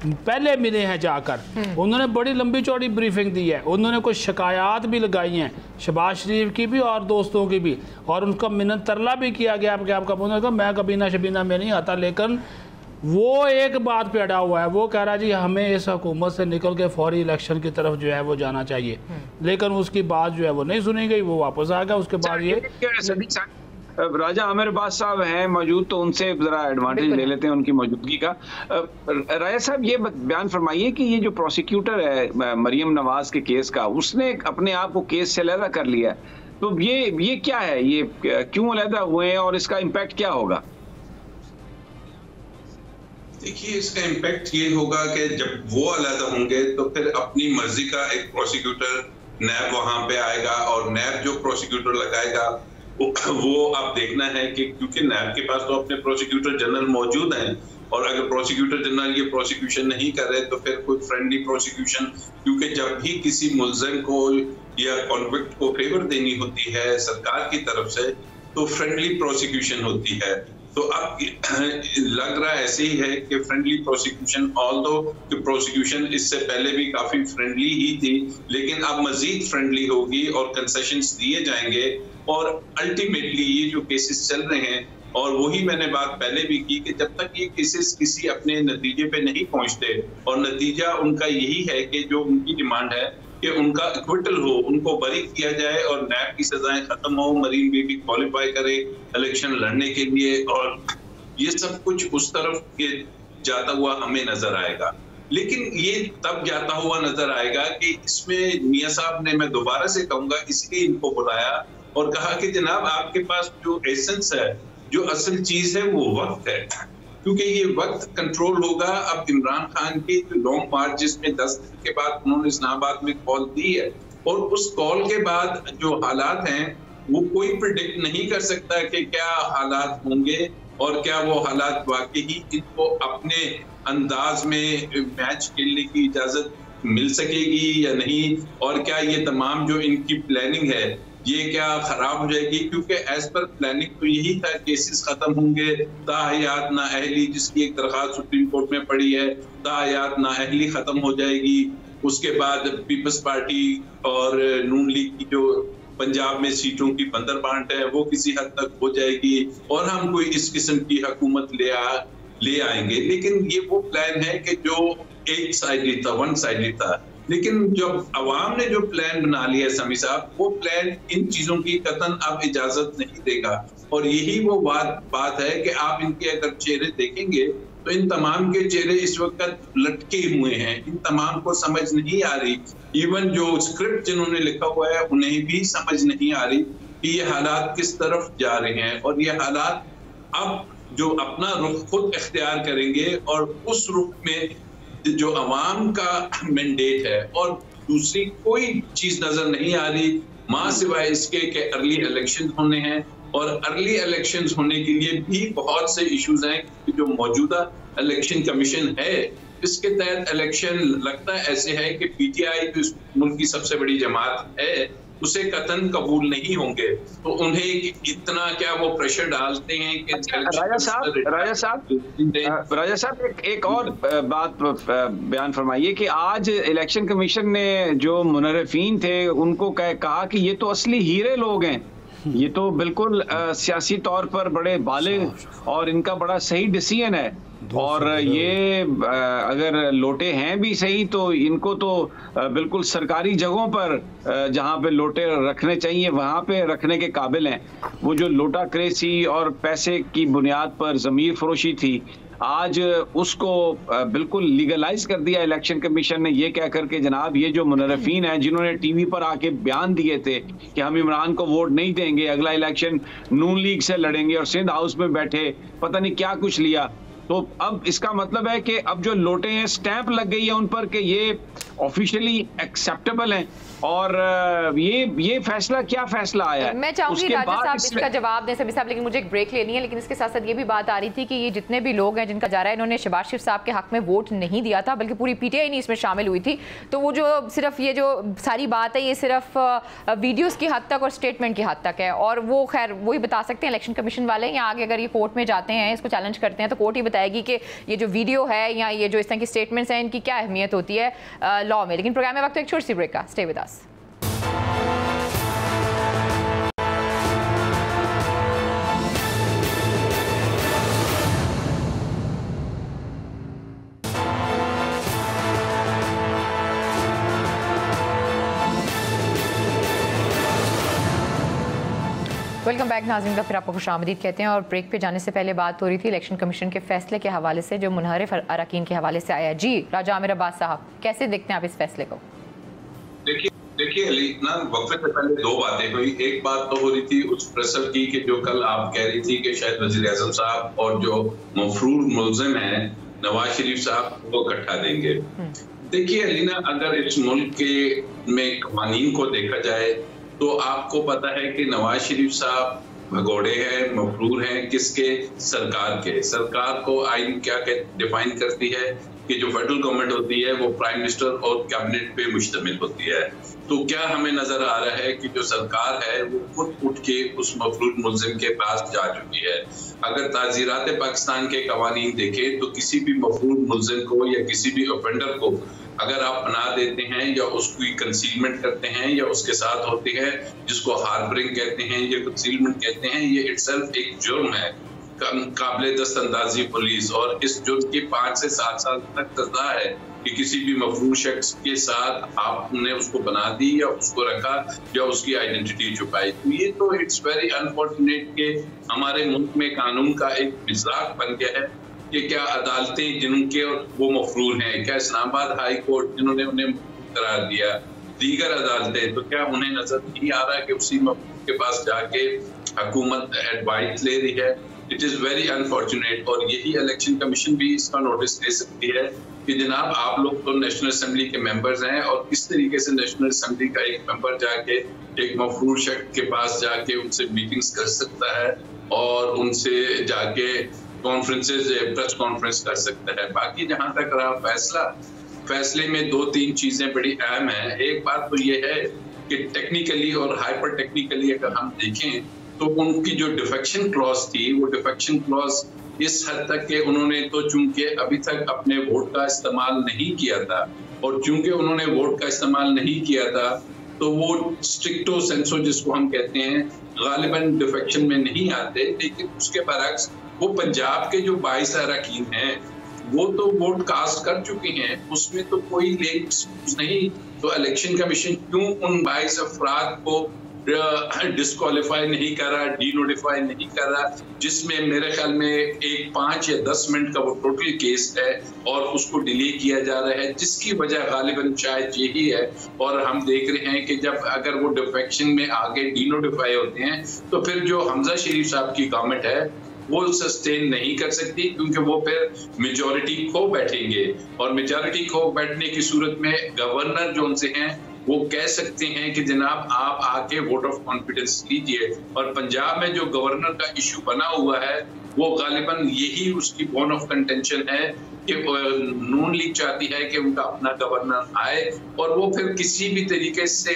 पहले मिले हैं जाकर, उन्होंने बड़ी लंबी चौड़ी ब्रीफिंग दी है, उन्होंने कुछ शिकायत भी लगाई हैं शहबाज शरीफ की भी और दोस्तों की भी, और उनका मिन्नत तरला भी किया गया कि आपका, उन्होंने कहा मैं कबीना शबीना में नहीं आता। लेकिन वो एक बात पे अड़ा हुआ है, वो कह रहा जी हमें इस हुकूमत से निकल के फौरी इलेक्शन की तरफ जो है वो जाना चाहिए। लेकिन उसकी बात जो है वो नहीं सुनी गई, वो वापस आ गया। उसके बाद ये राजा आमिर अब्बास साहब हैं मौजूद, तो उनसे जरा एडवांटेज ले लेते हैं उनकी मौजूदगी का। राजा साहब ये बयान फरमाइए कि ये जो प्रोसिक्यूटर है मरियम नवाज के केस का, उसने अपने आप को केस से अलहदा कर लिया है, तो ये क्या है, ये क्यों अलहदा हुए हैं और इसका इम्पैक्ट क्या होगा? देखिए, इसका इम्पैक्ट ये होगा कि जब वो अलहदा होंगे तो फिर अपनी मर्जी का एक प्रोसिक्यूटर नैब वहां पे आएगा, और नैब जो प्रोसिक्यूटर लगाएगा वो अब देखना है कि क्योंकि नैब के पास तो अपने प्रोसिक्यूटर जनरल मौजूद हैं, और अगर प्रोसिक्यूटर जनरल ये प्रोसिक्यूशन नहीं कर रहे तो फिर कोई फ्रेंडली प्रोसिक्यूशन, क्योंकि जब भी किसी मुल्ज़िम को या कॉन्विक्ट को फेवर देनी होती है सरकार की तरफ से तो फ्रेंडली प्रोसिक्यूशन होती है। तो अब लग रहा ऐसे ही है कि फ्रेंडली प्रोसिक्यूशन, ऑल्दो कि प्रोसिक्यूशन इससे पहले भी काफी फ्रेंडली ही थी, लेकिन अब मजीद फ्रेंडली होगी और कंसेशंस दिए जाएंगे, और अल्टीमेटली ये जो केसेस चल रहे हैं, और वही मैंने बात पहले भी की कि जब तक ये केसेस किसी अपने नतीजे पे नहीं पहुंचते, और नतीजा उनका यही है कि जो उनकी डिमांड है कि उनका एक्विटल हो, उनको बरी किया जाए और नैब की सजाएं खत्म हो, मरीन बेबी क्वालिफाई करे इलेक्शन लड़ने के लिए, और ये सब कुछ उस तरफ के जाता हुआ हमें नजर आएगा। लेकिन ये तब जाता हुआ नजर आएगा कि इसमें मियां साहब ने, मैं दोबारा से कहूंगा, इसलिए इनको बुलाया और कहा कि जनाब आपके पास जो एसेंस है, जो असल चीज है वो वक्त है, क्योंकि ये वक्त कंट्रोल होगा। अब इमरान खान की जो लॉन्ग मार्च जिसमें 10 दिन के बाद उन्होंने इस्लामाबाद में कॉल दी है, और उस कॉल के बाद जो हालात हैं वो कोई प्रिडिक्ट नहीं कर सकता कि क्या हालात होंगे और क्या वो हालात वाकई ही इनको अपने अंदाज में मैच खेलने की इजाजत मिल सकेगी या नहीं, और क्या ये तमाम जो इनकी प्लानिंग है ये क्या खराब हो जाएगी, क्योंकि एज पर प्लानिंग तो यही था केसेस खत्म होंगे, ताहयात नाअहली जिसकी एक दरखास्त सुप्रीम कोर्ट में पड़ी है, ताहयात नाअहली खत्म हो जाएगी। उसके बाद पीपल्स पार्टी और नून लीग की जो पंजाब में सीटों की बंदर बांट है वो किसी हद तक हो जाएगी, और हम कोई इस किस्म की हुकूमत ले आएंगे। लेकिन ये वो प्लान है कि जो एक साइडली था, वन साइडली था। लेकिन जब अवाम ने जो प्लान बना लिया समी साहब, वो प्लान इन चीजों की कतन अब इजाजत नहीं देगा, और यही वो बात है कि आप इनके अगर चेहरे देखेंगे तो इन तमाम के चेहरे इस वक्त लटके हुए हैं, इन तमाम को समझ नहीं आ रही। इवन जो स्क्रिप्ट जिन्होंने लिखा हुआ है उन्हें भी समझ नहीं आ रही कि ये हालात किस तरफ जा रहे हैं, और ये हालात अब जो अपना रुख खुद इख्तियार करेंगे, और उस रुख में जो अवाम का मैंडेट है और दूसरी कोई चीज नजर नहीं आ रही, मां सिवाय इसके कि अर्ली इलेक्शन होने हैं, और अर्ली इलेक्शंस होने के लिए भी बहुत से इश्यूज हैं कि जो मौजूदा इलेक्शन कमीशन है इसके तहत इलेक्शन लगता है ऐसे है कि पीटीआई जो इस मुल्क की सबसे बड़ी जमात है उसे कतन कबूल नहीं होंगे, तो उन्हें इतना क्या वो प्रेशर डालते हैं कि राजा साहब एक और बात बयान फरमाइए कि आज इलेक्शन कमीशन ने जो मुनर्रिफीन थे उनको कहा कि ये तो असली हीरे लोग हैं, ये तो बिल्कुल सियासी तौर पर बड़े बालिग और इनका बड़ा सही डिसीजन है, और ये अगर लोटे हैं भी सही तो इनको तो बिल्कुल सरकारी जगहों पर जहां पे लोटे रखने चाहिए वहां पे रखने के काबिल हैं। वो जो लोटा क्रेसी और पैसे की बुनियाद पर ज़मीर फरोशी थी, आज उसको बिल्कुल लीगलाइज कर दिया इलेक्शन कमीशन ने, ये कह करके जनाब ये जो मुनर्रिफीन हैं जिन्होंने टीवी पर आके बयान दिए थे कि हम इमरान को वोट नहीं देंगे, अगला इलेक्शन नून लीग से लड़ेंगे, और सिंध हाउस में बैठे पता नहीं क्या कुछ लिया, तो अब इसका मतलब है कि अब जो लोटे हैं स्टैंप लग गई है उन पर कि ये ऑफिशियली एक्सेप्टेबल हैं, और ये फैसला क्या फैसला आया है? मैं चाहूंगी राजा साहब इसका जवाब दें सभी साहब, लेकिन मुझे एक ब्रेक लेनी है। लेकिन इसके साथ साथ ये भी बात आ रही थी कि ये जितने भी लोग हैं जिनका जा रहा है इन्होंने शहबाज शरीफ साहब के हक में वोट नहीं दिया था, बल्कि पूरी पीटीआई नहीं इसमें शामिल हुई थी, तो वो जो सिर्फ ये जो सारी बात है ये सिर्फ वीडियोज़ की हद तक और स्टेटमेंट की हद तक है, और वो खैर वही बता सकते हैं इलेक्शन कमीशन वाले, या आगे अगर ये कोर्ट में जाते हैं इसको चैलेंज करते हैं तो कोर्ट ही बताएगी कि ये जो वीडियो है या ये जो इस तरह की स्टेटमेंट्स हैं इनकी क्या अहमियत होती है लॉ में। लेकिन प्रोग्राम में वक्त एक छोटी सी ब्रेक का, stay with us. Welcome back नाज़रीन, का फिर आपको खुशामदीद कहते हैं। और ब्रेक पे जाने से पहले बात हो रही थी इलेक्शन कमीशन के फैसले के हवाले से जो मुनहरिफ अरकान के हवाले से आया। जी राजा आमिर अब्बास साहब, कैसे देखते हैं आप इस फैसले को? देखिए अली ना, वक्फे से पहले दो बातें हुई। एक बात तो हो रही थी उस प्रेसर की कि जो कल आप कह रही थी कि शायद वज़ीर आज़म साहब और जो मफरूर मुल्ज़िम है नवाज शरीफ साहब को इकट्ठा देंगे। देखिए अली ना, अगर इस मुल्क के में कवानीन को देखा जाए तो आपको पता है कि नवाज शरीफ साहब भगोड़े हैं, मफरूर हैं किसके? सरकार के। सरकार को आइन क्या डिफाइन करती है कि जो फेडरल गवर्नमेंट होती है वो प्राइम मिनिस्टर और कैबिनेट पे मुश्तमिल होती है। तो क्या हमें नजर आ रहा है कि जो सरकार है वो खुद उठ के उस मफरूर मुल्जिम के पास जा चुकी है। अगर ताज़ीरात पाकिस्तान के कवानीन देखें तो किसी भी मफरूर मुल्जिम को या किसी भी ऑफेंडर को अगर आप बना देते हैं या उसकी कंसीलमेंट करते हैं या उसके साथ होते हैं, जिसको हार्बरिंग कहते हैं या कंसीलमेंट कहते हैं, ये इटसेल्फ एक जुर्म है, काबिल दस्तंदाजी पुलिस, और इस जुर्म की 5 से 7 साल तक सजा है कि किसी भी मफरूर शख्स के साथ आपने उसको बना दी या उसको रखा या उसकी आइडेंटिटी छुपाई। तो ये तो इट्स वेरी अनफॉर्चुनेट कि हमारे मुल्क में कानून का एक मिजाक बन गया है कि क्या अदालतें जिनके वो मफरूर हैं, क्या इस्लामाबाद हाई कोर्ट जिन्होंने उन्हें करार दिया, दीगर अदालतें, तो क्या उन्हें नजर नहीं आ रहा कि उसी मफरूर के पास जाके हुकूमत एडवाइस ले रही है? It is very unfortunate. और यही इलेक्शन कमीशन भी इसका नोटिस दे सकती है कि जनाब आप लोग तो नेशनल असेंबली के मेंबर्स हैं, और किस तरीके से नेशनल असेंबली का एक मेंबर जाके एक मफरूर शख्स के पास जाके उनसे मीटिंग्स कर सकता है और उनसे जाके कॉन्फ्रेंसेज प्रेस कॉन्फ्रेंस कर सकता है। बाकी जहां तक रहा फैसले में 2-3 चीजें बड़ी अहम है। एक बात तो ये है कि टेक्निकली और हाइपर टेक्निकली अगर हम देखें तो उनकी जो डिफेक्शन क्लॉज थी वो डिफेक्शन क्लॉज इस हद तक के उन्होंने तो चूंकि अभी तक अपने वोट का इस्तेमाल नहीं किया था, और चूंकि उन्होंने वोट का इस्तेमाल नहीं किया था तो वो स्ट्रिक्टो सेंसो जिसको हम कहते हैं गालिबन डिफेक्शन में नहीं आते। लेकिन उसके बरक्स वो पंजाब के जो 22 अरकान हैं वो तो वोट कास्ट कर चुके हैं, उसमें तो कोई लिंक्स नहीं। तो इलेक्शन कमीशन क्यों उन 22 अफराद को डिस्क्वालीफाई नहीं कर रहा, डी नोटिफाई नहीं कर रहा, जिसमें मेरे ख्याल में एक 5 या 10 मिनट का वो टोटल केस है और उसको डिले किया जा रहा है, जिसकी वजह गालिबन शायद यही है। और हम देख रहे हैं कि जब अगर वो डिफेक्शन में आगे डी नोटिफाई होते हैं तो फिर जो हमजा शरीफ साहब की गवर्नमेंट है वो सस्टेन नहीं कर सकती, क्योंकि वो फिर मेजॉरिटी खो बैठेंगे, और मेजॉरिटी खो बैठने की सूरत में गवर्नर जो उनसे हैं वो कह सकते हैं कि जनाब आप आके वोट ऑफ कॉन्फिडेंस लीजिए। और पंजाब में जो गवर्नर का इशू बना हुआ है वो गालिबन यही उसकी बोन ऑफ कंटेंशन है कि नून लीग चाहती है कि उनका अपना गवर्नर आए और वो फिर किसी भी तरीके से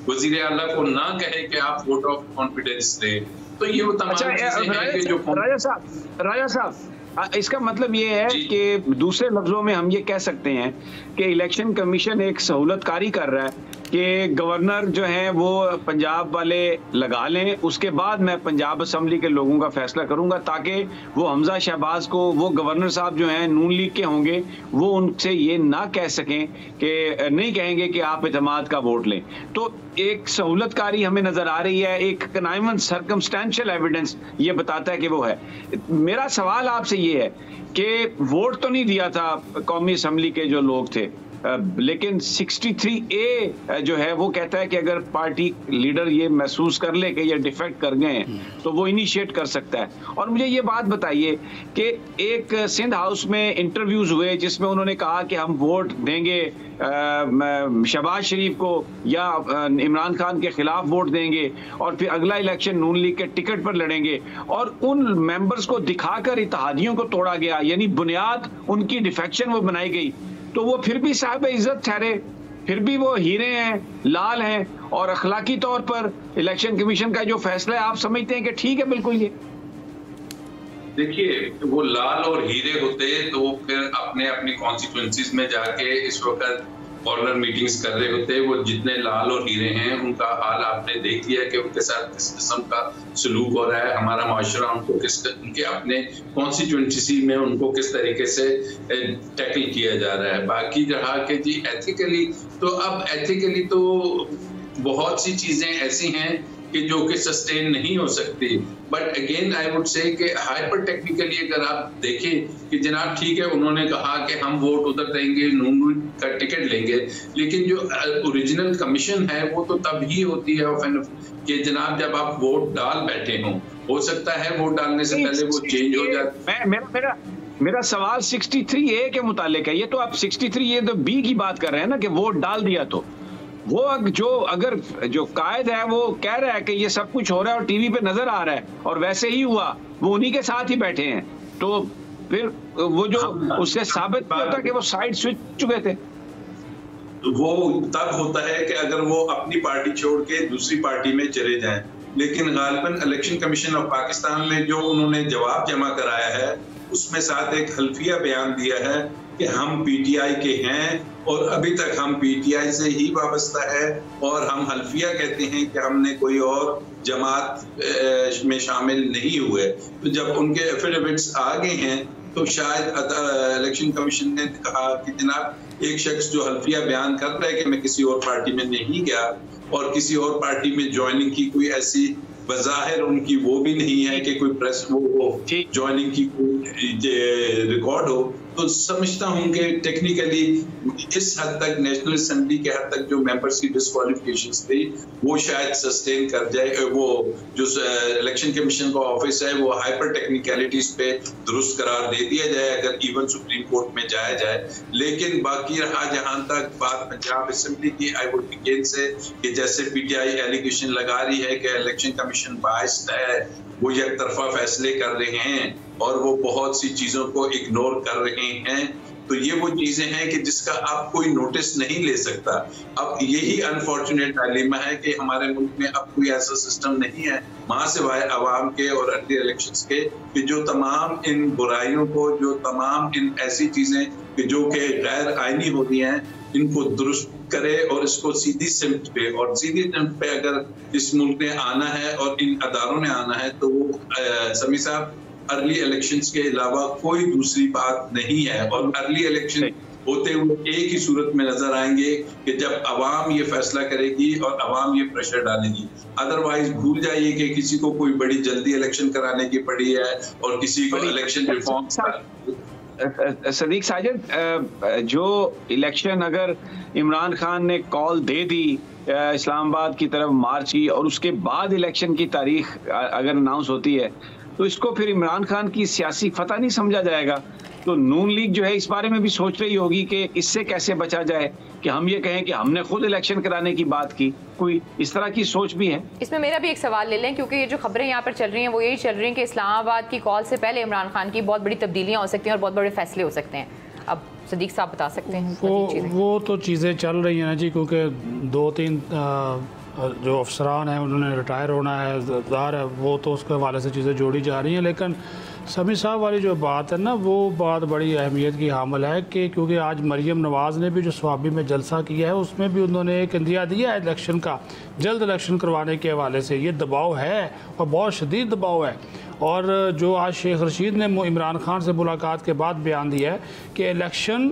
वजीर आला को ना कहे कि आप वोट ऑफ कॉन्फिडेंस दें। तो ये वो तमाम चीजें हैं कि जो राजा साहब इसका मतलब ये है कि दूसरे लफ्जों में हम ये कह सकते हैं कि इलेक्शन कमीशन एक सहूलतकारी कर रहा है कि गवर्नर जो हैं वो पंजाब वाले लगा लें, उसके बाद मैं पंजाब असम्बली के लोगों का फैसला करूंगा, ताकि वो हमजा शहबाज को, वो गवर्नर साहब जो हैं नून लीग के होंगे, वो उनसे ये ना कह सकें कि नहीं कहेंगे कि आप इत्तेमाद का वोट लें। तो एक सहूलतकारी हमें नजर आ रही है, एक कनाइमन सर्कमस्टेंशियल एविडेंस ये बताता है कि वो है। मेरा सवाल आपसे ये है कि वोट तो नहीं दिया था कौमी असम्बली के जो लोग थे, लेकिन 63A जो है वो कहता है कि अगर पार्टी लीडर ये महसूस कर ले कि ये डिफेक्ट कर गए हैं तो वो इनिशिएट कर सकता है। और मुझे ये बात बताइए कि एक सिंध हाउस में इंटरव्यूज हुए जिसमें उन्होंने कहा कि हम वोट देंगे शहबाज शरीफ को या इमरान खान के खिलाफ वोट देंगे और फिर अगला इलेक्शन नून लीग के टिकट पर लड़ेंगे, और उन मेंबर्स को दिखाकर इत्तेहादियों को तोड़ा गया, यानी बुनियाद उनकी डिफेक्शन वो बनाई गई। तो वो फिर भी साहिब इज्जत ठहरे, फिर भी वो हीरे हैं, लाल हैं, और अखलाकी तौर पर इलेक्शन कमीशन का जो फैसला है आप समझते हैं कि ठीक है बिल्कुल। ये देखिए वो लाल और हीरे होते तो फिर अपने अपनी कॉन्स्टिट्यूएंसीज में जाके इस वक्त कॉर्नर मीटिंग्स कर रहे होते। वो जितने लाल और हीरे हैं उनका हाल आपने देख लिया कि उनके साथ किस किस्म का सलूक हो रहा है, हमारा माशरा उनको उनके अपने कॉन्स्टिट्यूएंसी में उनको किस तरीके से टैकल किया जा रहा है। बाकी रहा कि जी एथिकली, तो अब एथिकली तो बहुत सी चीजें ऐसी हैं कि जो कि सस्टेन नहीं हो सकती। But again I would say कि हाइपर टेक्निकली अगर आप देखें कि जनाब ठीक है उन्होंने कहा कि हम वोट उधर देंगे, नून का टिकट लेंगे, लेकिन जो ओरिजिनल कमीशन है वो तो तब ही होती है कि जनाब जब आप वोट डाल बैठे हों। हो सकता है वोट डालने से पहले वो चेंज हो जाए। मेरा सवाल 63A के मुतालिक है। ये तो आप 63A तो B की बात कर रहे हैं ना कि वोट डाल दिया तो वो अगर जो कायद है वो कह रहा है कि ये सब कुछ हो रहा है और टीवी पे नजर आ रहा है और वैसे ही हुआ, वो उन्हीं के साथ ही बैठे हैं, तो फिर वो जो उससे साबित नहीं होता कि वो साइड स्विच चुके थे। वो तब होता है कि अगर वो अपनी पार्टी छोड़ के दूसरी पार्टी में चले जाएं, लेकिन गालिबन इलेक्शन कमीशन ऑफ पाकिस्तान में जो उन्होंने जवाब जमा कराया है उसमें साथ एक हल्फिया बयान दिया है कि हम पीटीआई के हैं और अभी तक हम पीटीआई से ही वाबस्ता है, और हम हल्फिया कहते हैं कि हमने कोई और जमात में शामिल नहीं हुए। तो जब उनके एफिडेविट्स आ गए हैं तो शायद इलेक्शन कमीशन ने कहा कि जनाब एक शख्स जो हल्फिया बयान कर रहा है कि मैं किसी और पार्टी में नहीं गया और किसी और पार्टी में ज्वाइनिंग की कोई ऐसी बज़ाहिर उनकी वो भी नहीं है कि कोई प्रेस वो ज्वाइनिंग की कोई रिकॉर्ड हो, तो समझता हूं कि टेक्निकली इस हद तक नेशनल असेंबली के हद तक जो मेंबर्स की डिस्क्वालिफिकेशंस थी वो शायद सस्टेन कर जाए। वो जो इलेक्शन कमीशन का ऑफिस है वो हाइपर टेक्निकलिटीज पे दुरुस्त करार दे दिया जाए अगर इवन सुप्रीम कोर्ट में जाया जाए। लेकिन बाकी रहा जहां तक बात पंजाब असेंबली की, आई वुड बिगिन से कि जैसे पीटीआई एलिगेशन लगा रही है कि इलेक्शन कमीशन बायस्ड है, वो एक तरफा फैसले कर रहे हैं और वो बहुत सी चीजों को इग्नोर कर रहे हैं, तो ये वो चीजें हैं कि जिसका अब कोई नोटिस नहीं ले सकता। अब यही अनफॉर्चुनेट डायलेमा है कि हमारे मुल्क में अब कोई ऐसा सिस्टम नहीं है वहां से आवाम के और अर्ली इलेक्शंस के कि जो तमाम इन बुराइयों को, जो तमाम इन ऐसी चीजें कि जो कि गैर आईनी होती हैं, इनको दुरुस्त करे और इसको सीधी सिमत पे, और सीधी सिमत पे अगर इस मुल्क ने आना है और इन अदारों ने आना है तो वो समी साहब अर्ली इलेक्शंस के अलावा कोई दूसरी बात नहीं है। और अर्ली इलेक्शन होते हुए एक ही सूरत में नजर आएंगे कि जब अवाम ये फैसला करेगी और अवाम ये प्रेशर डालेगी। अदरवाइज भूल जाइए कि किसी को कोई बड़ी जल्दी इलेक्शन कराने की पड़ी है और किसी को इलेक्शन रिफॉर्म। सदीक साजिद, जो इलेक्शन अगर इमरान खान ने कॉल दे दी इस्लामाबाद की तरफ मार्च की और उसके बाद इलेक्शन की तारीख अगर अनाउंस होती है तो इसको फिर इमरान खान की सियासी फतह नहीं समझा जाएगा। तो नून लीग जो है इस बारे में भी सोच रही होगी कि इससे कैसे बचा जाए, कि हम ये कहें कि हमने खुद इलेक्शन कराने की बात की, कोई इस तरह की सोच भी है। इसमें मेरा भी एक सवाल ले लें, क्योंकि ये जो खबरें यहाँ पर चल रही हैं वो यही चल रही हैं कि इस्लामाबाद की कॉल से पहले इमरान खान की बहुत बड़ी तब्दीलियाँ हो सकती हैं और बहुत बड़े फैसले हो सकते हैं। अब सदीक साहब बता सकते हैं। वो तो चीज़ें चल रही हैं ना जी, क्योंकि 2-3 जो अफसरान हैं उन्होंने रिटायर होना है, ज़ाहिर है वो तो उसके हवाले से चीज़ें जोड़ी जा रही हैं। लेकिन समी साहब वाली जो बात है ना, वो बात बड़ी अहमियत की हामिल है कि क्योंकि आज मरीम नवाज़ ने भी जो स्वाबी में जलसा किया है उसमें भी उन्होंने एक इंदिया दिया है इलेक्शन का, जल्द इलेक्शन करवाने के हवाले से। ये दबाव है और बहुत शदीद दबाव है। और जो आज शेख रशीद ने इमरान खान से मुलाकात के बाद बयान दिया है कि इलेक्शन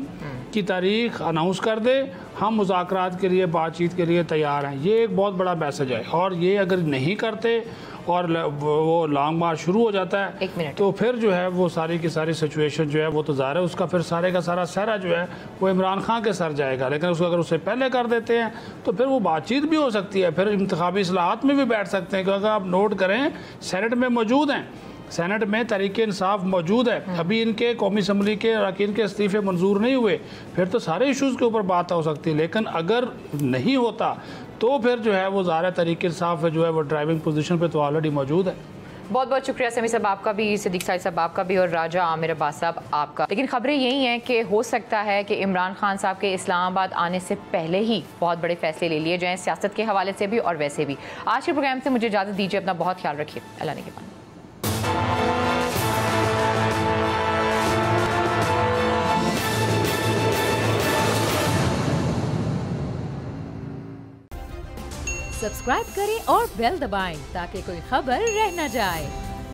की तारीख अनाउंस कर दे, हम मुज़ाकरात के लिए, बातचीत के लिए तैयार हैं, ये एक बहुत बड़ा मैसेज है। और ये अगर नहीं करते और वो लॉन्ग मार्च शुरू हो जाता है तो फिर जो है वो सारी की सारी सिचुएशन जो है वो तो ज़ाहिर है उसका फिर सारे का सारा सहरा जो है वो इमरान खान के सर जाएगा। लेकिन उसको अगर उससे पहले कर देते हैं तो फिर वो बातचीत भी हो सकती है, फिर इंतखाबी इस्लाहात में भी बैठ सकते हैं। क्योंकि आप नोट करें सेनेट में मौजूद हैं, सेनेट में तहरीक इंसाफ मौजूद है, अभी इनके कौमी असम्बली के अरकान के इस्तीफे मंजूर नहीं हुए, फिर तो सारे इशूज़ के ऊपर बात हो सकती है। लेकिन अगर नहीं होता तो फिर जो है वो ज़ाहिर तहरीक इंसाफ जो है वो ड्राइविंग पोजीशन पे तो ऑलरेडी मौजूद है। बहुत बहुत शुक्रिया समी साहब आपका भी, सिद्दीक साहब आपका भी और राजा आमिर अब्बास साहब आपका। लेकिन खबरें यही हैं कि हो सकता है कि इमरान खान साहब के इस्लामाबाद आने से पहले ही बहुत बड़े फैसले ले लिए जाएँ, सियासत के हवाले से भी और वैसे भी। आज के प्रोग्राम से मुझे इजाज़त दीजिए, अपना बहुत ख्याल रखिए, अल्लाह ने के बाद। सब्सक्राइब करें और बेल दबाएं ताकि कोई खबर रह न जाए।